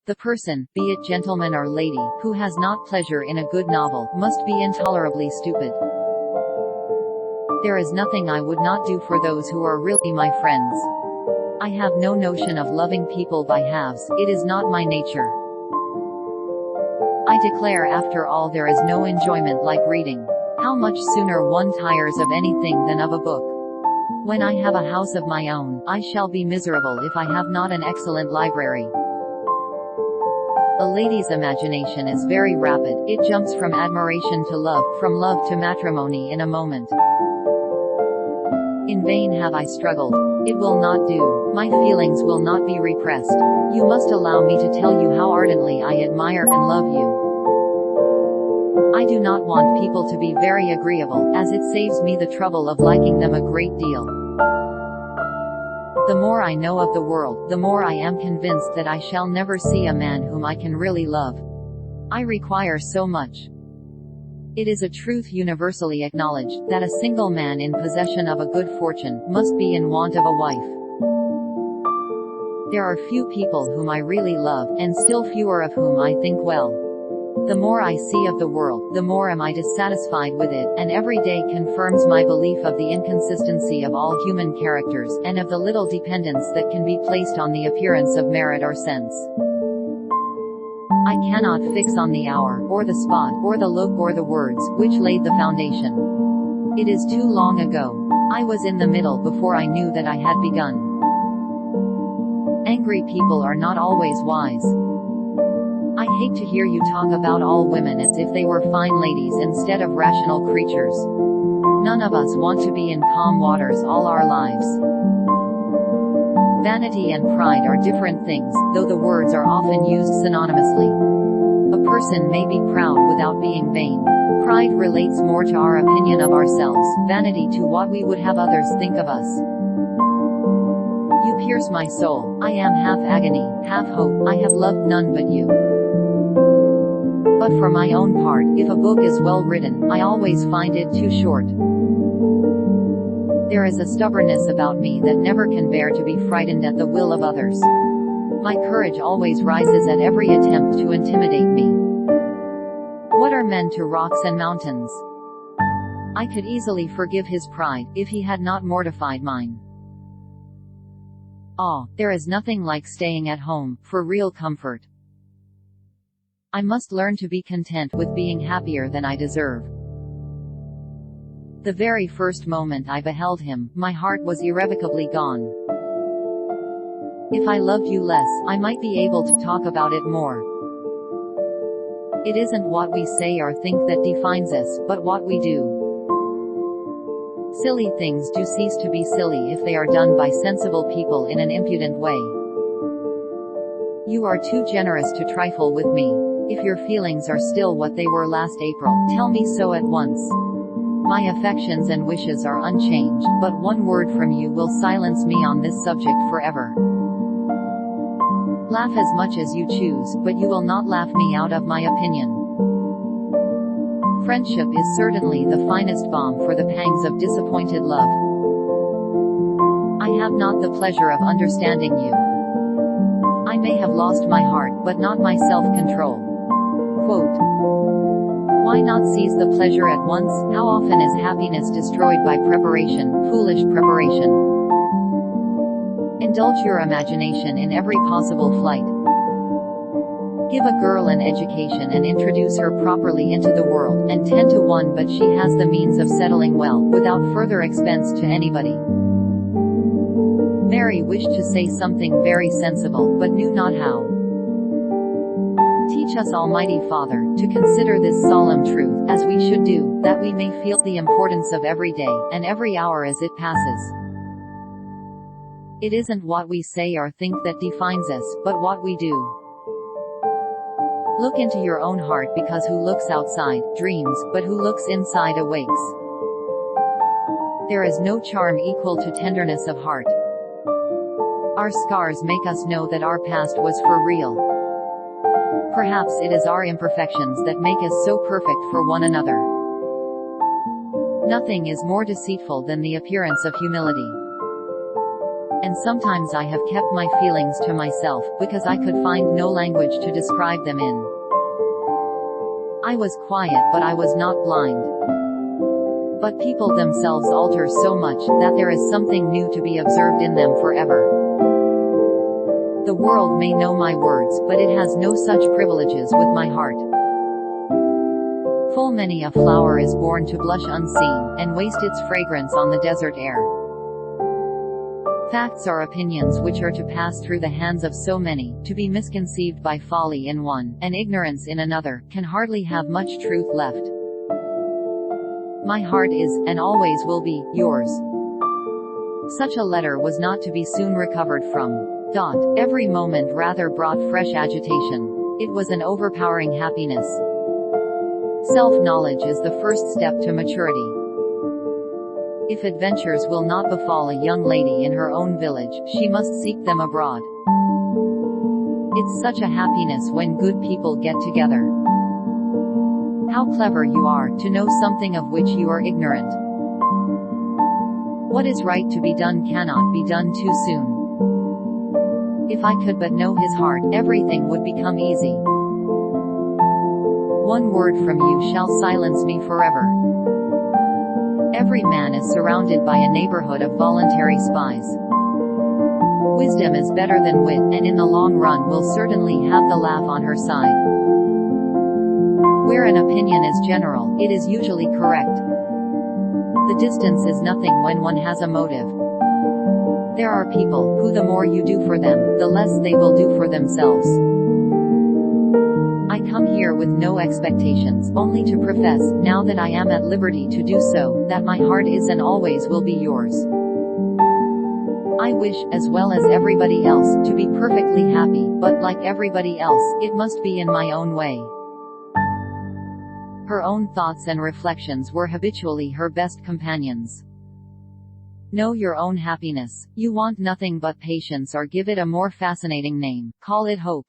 The person, be it gentleman or lady, who has not pleasure in a good novel, must be intolerably stupid. There is nothing I would not do for those who are really my friends. I have no notion of loving people by halves, it is not my nature. I declare after all there is no enjoyment like reading. How much sooner one tires of anything than of a book. When I have a house of my own, I shall be miserable if I have not an excellent library. A lady's imagination is very rapid, it jumps from admiration to love, from love to matrimony in a moment. In vain have I struggled. It will not do. My feelings will not be repressed. You must allow me to tell you how ardently I admire and love you. I do not want people to be very agreeable, as it saves me the trouble of liking them a great deal. The more I know of the world, the more I am convinced that I shall never see a man whom I can really love. I require so much. It is a truth universally acknowledged, that a single man in possession of a good fortune, must be in want of a wife. There are few people whom I really love, and still fewer of whom I think well. The more I see of the world, the more am I dissatisfied with it, and every day confirms my belief of the inconsistency of all human characters, and of the little dependence that can be placed on the appearance of merit or sense. I cannot fix on the hour, or the spot, or the look or the words, which laid the foundation. It is too long ago. I was in the middle before I knew that I had begun. Angry people are not always wise. I hate to hear you talk about all women as if they were fine ladies instead of rational creatures. None of us want to be in calm waters all our lives. Vanity and pride are different things, though the words are often used synonymously. A person may be proud without being vain. Pride relates more to our opinion of ourselves, vanity to what we would have others think of us. You pierce my soul. I am half agony, half hope. I have loved none but you. But for my own part, if a book is well written, I always find it too short. There is a stubbornness about me that never can bear to be frightened at the will of others. My courage always rises at every attempt to intimidate me. What are men to rocks and mountains? I could easily forgive his pride, if he had not mortified mine. Ah, there is nothing like staying at home, for real comfort. I must learn to be content with being happier than I deserve. The very first moment I beheld him, my heart was irrevocably gone. If I loved you less, I might be able to talk about it more. It isn't what we say or think that defines us, but what we do. Silly things do cease to be silly if they are done by sensible people in an impudent way. You are too generous to trifle with me. If your feelings are still what they were last April, tell me so at once. My affections and wishes are unchanged, but one word from you will silence me on this subject forever. Laugh as much as you choose, but you will not laugh me out of my opinion. Friendship is certainly the finest balm for the pangs of disappointed love. I have not the pleasure of understanding you. I may have lost my heart, but not my self-control. Quote, why not seize the pleasure at once? How often is happiness destroyed by preparation, foolish preparation? Indulge your imagination in every possible flight. Give a girl an education and introduce her properly into the world, and 10 to 1 but she has the means of settling well, without further expense to anybody. Mary wished to say something very sensible, but knew not how. Teach us, Almighty Father, to consider this solemn truth, as we should do, that we may feel the importance of every day, and every hour as it passes. It isn't what we say or think that defines us, but what we do. Look into your own heart, because who looks outside, dreams, but who looks inside awakes. There is no charm equal to tenderness of heart. Our scars make us know that our past was for real. Perhaps it is our imperfections that make us so perfect for one another. Nothing is more deceitful than the appearance of humility. And sometimes I have kept my feelings to myself, because I could find no language to describe them in. I was quiet, but I was not blind. But people themselves alter so much, that there is something new to be observed in them forever. The world may know my words, but it has no such privileges with my heart. Full many a flower is born to blush unseen, and waste its fragrance on the desert air. Facts are opinions which are to pass through the hands of so many, to be misconceived by folly in one, and ignorance in another, can hardly have much truth left. My heart is, and always will be, yours. Such a letter was not to be soon recovered from. Every moment rather brought fresh agitation. It was an overpowering happiness. Self-knowledge is the first step to maturity. If adventures will not befall a young lady in her own village, she must seek them abroad. It's such a happiness when good people get together. How clever you are, to know something of which you are ignorant. What is right to be done cannot be done too soon. If I could but know his heart, everything would become easy. One word from you shall silence me forever. Every man is surrounded by a neighborhood of voluntary spies. Wisdom is better than wit, and in the long run will certainly have the laugh on her side. Where an opinion is general, it is usually correct. The distance is nothing when one has a motive. There are people, who the more you do for them, the less they will do for themselves. I come here with no expectations, only to profess, now that I am at liberty to do so, that my heart is and always will be yours. I wish, as well as everybody else, to be perfectly happy, but like everybody else, it must be in my own way. Her own thoughts and reflections were habitually her best companions. Know your own happiness. You want nothing but patience, or give it a more fascinating name, call it hope.